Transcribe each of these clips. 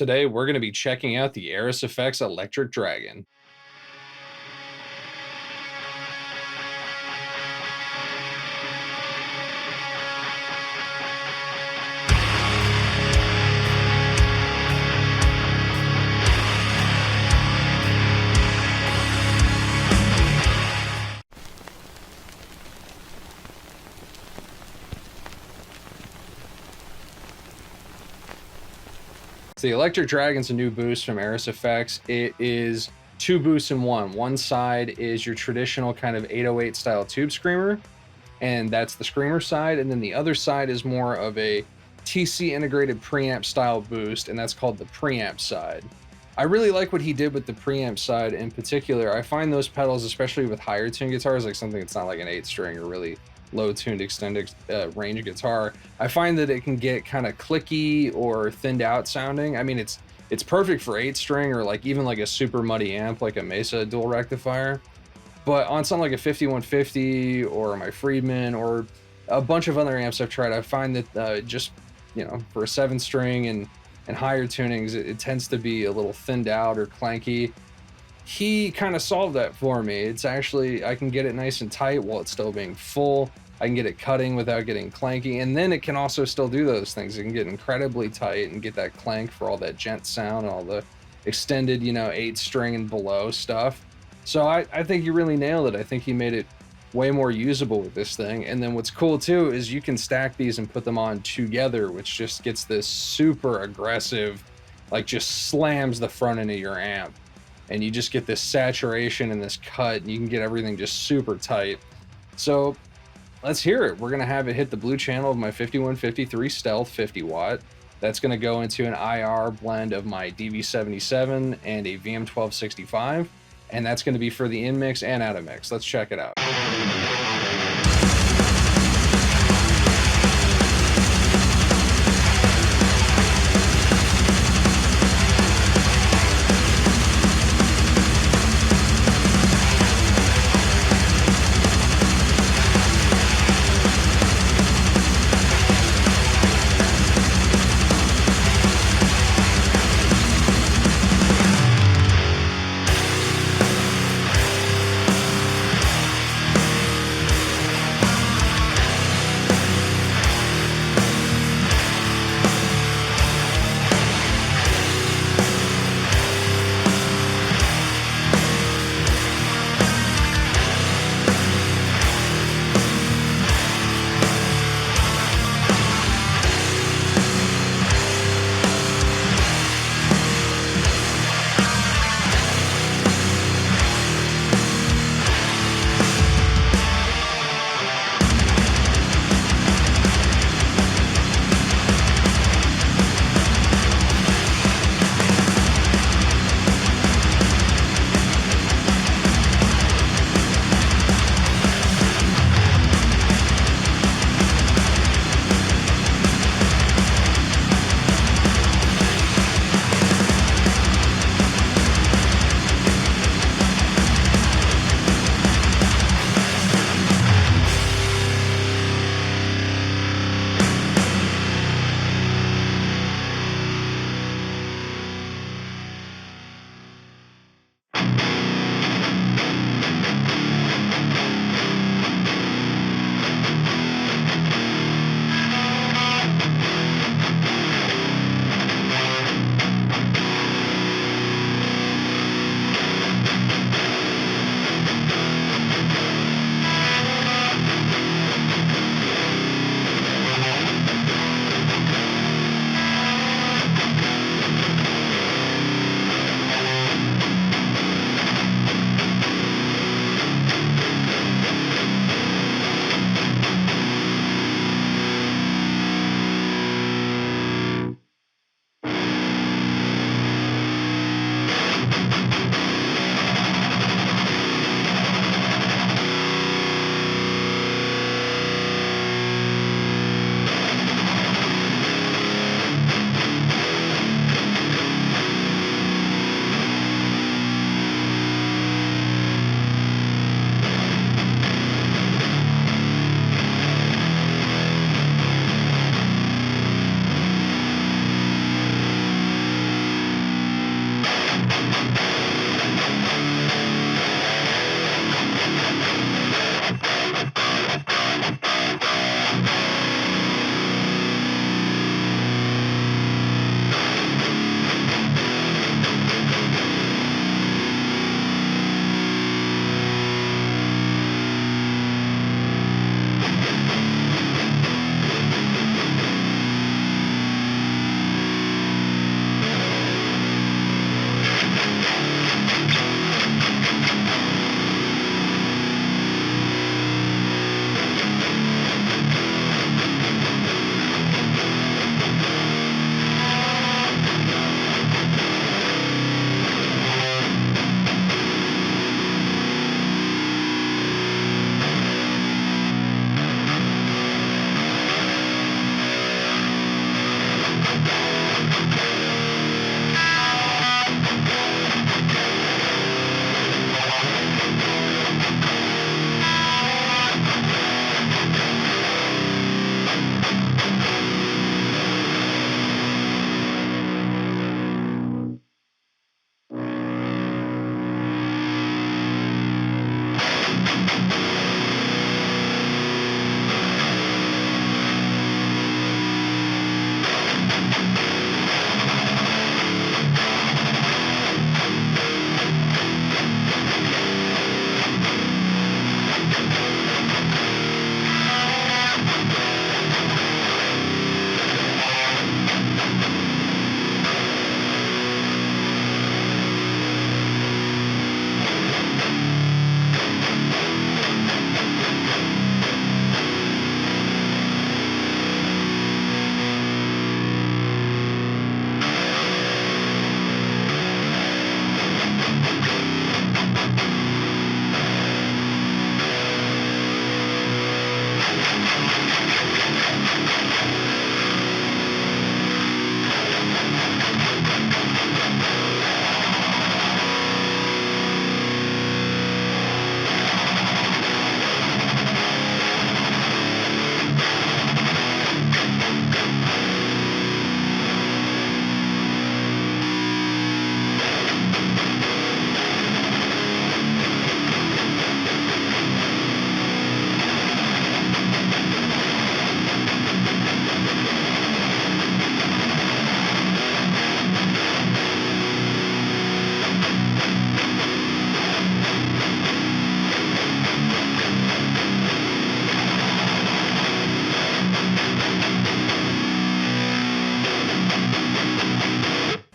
Today, we're going to be checking out the Airis Effects Electric Dragon. So the Electric Dragon's a new boost from Airis Effects. It is two boosts in one. One side is your traditional kind of 808 style Tubescreamer, and that's the Screamer side. And then the other side is more of a TC integrated preamp style boost, and that's called the Preamp side. I really like what he did with the Preamp side in particular. I find those pedals, especially with higher tuned guitars, like something that's not like an 8-string or really low tuned extended range guitar, I find that it can get kind of clicky or thinned out sounding. I mean, it's perfect for 8-string or like even like a super muddy amp like a Mesa dual rectifier, but on something like a 5150 or my Friedman or a bunch of other amps I've tried, I find that just, you know, for a 7-string and higher tunings, it tends to be a little thinned out or clanky. He kind of solved that for me. It's actually, I can get it nice and tight while it's still being full. I can get it cutting without getting clanky, and then it can also still do those things. It can get incredibly tight and get that clank for all that gent sound and all the extended, you know, 8-string and below stuff. So I think he really nailed it. I think he made it way more usable with this thing. And then what's cool too is you can stack these and put them on together, which just gets this super aggressive, like just slams the front end of your amp. And you just get this saturation and this cut, and you can get everything just super tight. So let's hear it. We're gonna have it hit the blue channel of my 5153 Stealth 50 watt. That's gonna go into an IR blend of my DV77 and a VM1265. And that's gonna be for the in mix and out of mix. Let's check it out.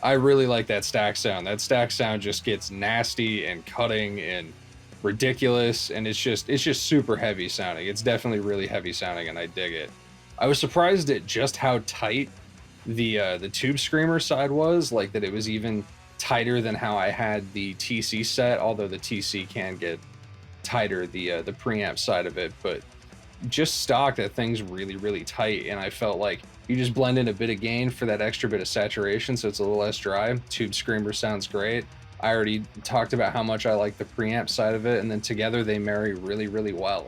I really like that stack sound. That stack sound just gets nasty and cutting and ridiculous, and it's just super heavy sounding. It's definitely really heavy sounding, and I dig it. I was surprised at just how tight the Tubescreamer side was, like that it was even tighter than how I had the TC set, although the TC can get tighter, the preamp side of it, but just stock, that thing's really tight, and I felt like you just blend in a bit of gain for that extra bit of saturation so it's a little less dry. Tubescreamer sounds great. I already talked about how much I like the preamp side of it, and then together they marry really well.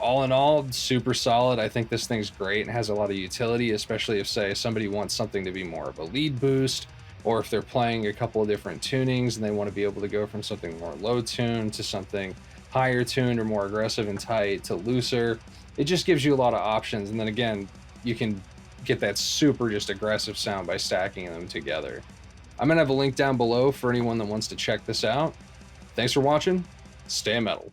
All in all, super solid. I think this thing's great and has a lot of utility, especially if, say, somebody wants something to be more of a lead boost, or if they're playing a couple of different tunings and they want to be able to go from something more low tuned to something higher tuned or more aggressive and tight to looser. It just gives you a lot of options, and then again, you can get that super just aggressive sound by stacking them together. I'm gonna have a link down below for anyone that wants to check this out. Thanks for watching. Stay metal.